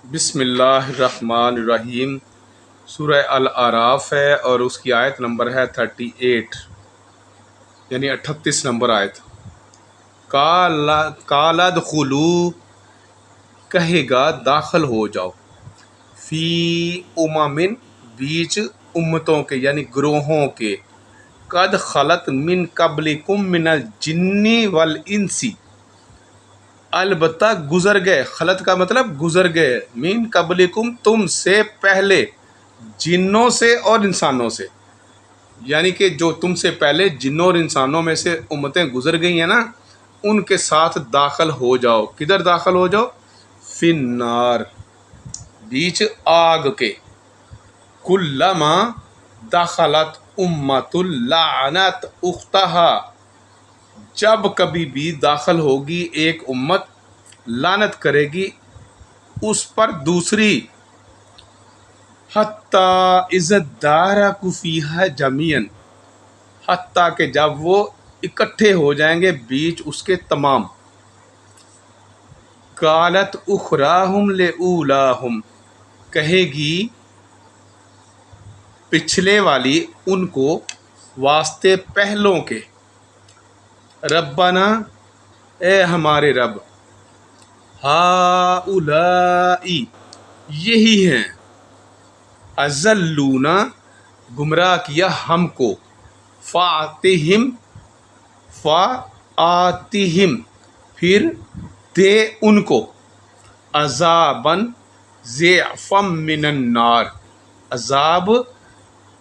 بسم اللہ الرحمن الرحیم۔ سورہ الاعراف ہے اور اس کی آیت نمبر ہے 38، یعنی 38 نمبر آیت۔ قَالَ ادْخُلُوا، کہے گا داخل ہو جاؤ، فی امم، بیچ امتوں کے یعنی گروہوں کے، قد خلت من قبلکم من الجن والانس، البتہ گزر گئے، خلط کا مطلب گزر گئے، من قبلکم تم سے پہلے، جنوں سے اور انسانوں سے، یعنی کہ جو تم سے پہلے جنوں اور انسانوں میں سے امتیں گزر گئی ہیں نا، ان کے ساتھ داخل ہو جاؤ۔ کدھر داخل ہو جاؤ؟ فی النار، بیچ آگ کے، کلما دخلت امت لعنت اختہا، جب کبھی بھی داخل ہوگی ایک امت، لعنت کرے گی اس پر دوسری، حتیٰ اذا ادارکوا فیہا جمیعا، حتیٰ کہ جب وہ اکٹھے ہو جائیں گے بیچ اس کے تمام۔ قالت اخراہم لاولاہم، کہے گی پچھلے والی ان کو واسطے پہلوں کے، ربنا، اے ہمارے رب، ہؤلاء، یہی ہیں، اضلونا، گمراہ کیا ہم کو، فآتہم، پھر دے ان کو، عذاباً ضعفا من النار، عذاب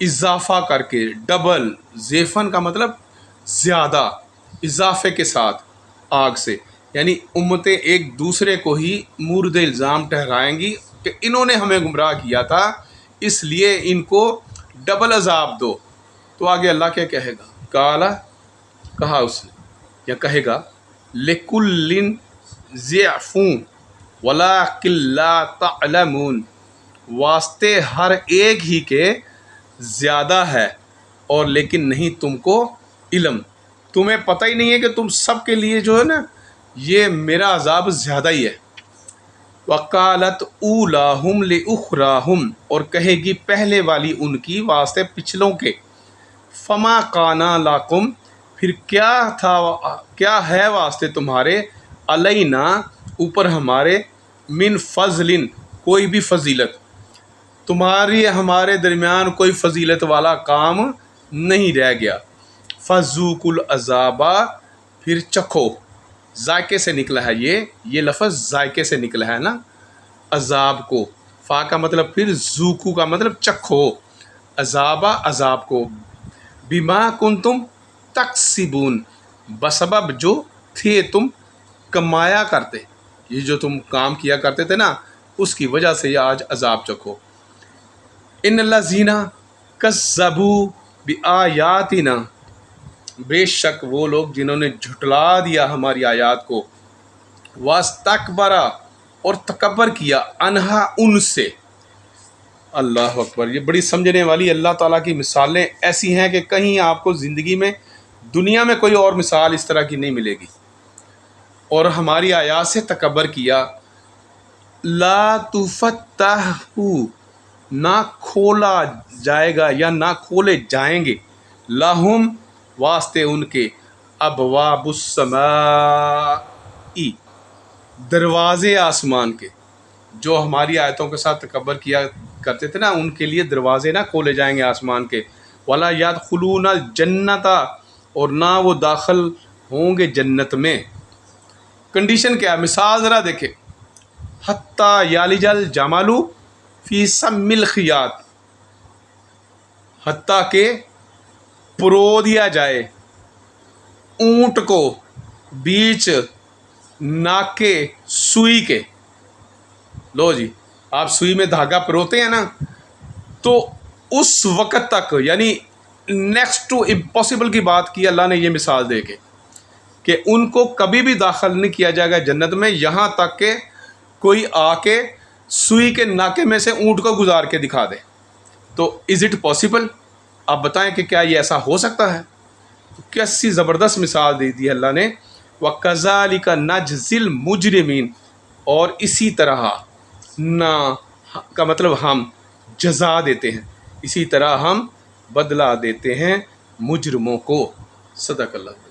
اضافہ کر کے، ڈبل، ضعفاً کا مطلب زیادہ، اضافے کے ساتھ آگ سے، یعنی امتیں ایک دوسرے کو ہی مورد الزام ٹھہرائیں گی کہ انہوں نے ہمیں گمراہ کیا تھا، اس لیے ان کو ڈبل عذاب دو۔ تو آگے اللہ کیا کہے گا؟ کالا، کہا اس نے یا کہے گا، لِكُلٍّ ضِعْفٌ وَلَٰكِن لَّا تَعْلَمُونَ، واسطے ہر ایک ہی کے زیادہ ہے اور لیکن نہیں تم کو علم، تمہیں پتہ ہی نہیں ہے کہ تم سب کے لیے جو ہے نا یہ میرا عذاب زیادہ ہی ہے۔ وقالت اولاہم لاخراہم، اور کہے گی پہلے والی ان کی واسطے پچھلوں کے، فما کانا لکم، پھر کیا ہے واسطے تمہارے، علینا، اوپر ہمارے، من فضل، کوئی بھی فضیلت، تمہاری ہمارے درمیان کوئی فضیلت والا کام نہیں رہ گیا۔ فذوقوا العذاب، پھر چکھو، ذائقے سے نکلا ہے یہ لفظ ذائقے سے نکلا ہے نا، عذاب کو، فا کا مطلب پھر، ذوقو کا مطلب چکھو، عذاب کو، بما کنتم تکسبون، بسبب جو تھے تم کمایا کرتے، یہ جو تم کام کیا کرتے تھے نا اس کی وجہ سے یہ آج عذاب چکھو۔ ان الذین کذبوا بآیاتنا، بے شک وہ لوگ جنہوں نے جھٹلا دیا ہماری آیات کو، واستکبر، اور تکبر کیا، عنہا، ان سے۔ اللہ اکبر، یہ بڑی سمجھنے والی اللہ تعالیٰ کی مثالیں ایسی ہیں کہ کہیں آپ کو زندگی میں، دنیا میں کوئی اور مثال اس طرح کی نہیں ملے گی۔ اور ہماری آیات سے تکبر کیا، لا تفتح، نہ کھولا جائے گا یا نہ کھولے جائیں گے، لہم، واسطے ان کے، ابواب السماء، دروازے آسمان کے، جو ہماری آیتوں کے ساتھ تکبر کیا کرتے تھے نا ان کے لیے دروازے نہ کھولے جائیں گے آسمان کے، ولا یدخلون الجنت، اور نہ وہ داخل ہوں گے جنت میں۔ کنڈیشن کیا ہے؟ مثال ذرا دیکھیں، حتیٰ یالج الجمل فی سم الخیاط، حتیٰ کہ پرو دیا جائے اونٹ کو بیچ ناکے سوئی کے، لو جی، آپ سوئی میں دھاگا پروتے ہیں نا، تو اس وقت تک، یعنی نیکسٹ ٹو امپاسبل کی بات کی اللہ نے یہ مثال دے کے، کہ ان کو کبھی بھی داخل نہیں کیا جائے گا جنت میں یہاں تک کہ کوئی آ کے سوئی کے ناکے میں سے اونٹ کو گزار کے دکھا دے۔ تو از اٹ پاسبل؟ آپ بتائیں کہ کیا یہ ایسا ہو سکتا ہے؟ کیسی زبردست مثال دی دی اللہ نے۔ وَكَذَلِكَ نَجْزِي الْمُجْرِمِينَ، اور اسی طرح نہ کا مطلب ہم جزا دیتے ہیں، اسی طرح ہم بدلہ دیتے ہیں مجرموں کو۔ صدق اللہ۔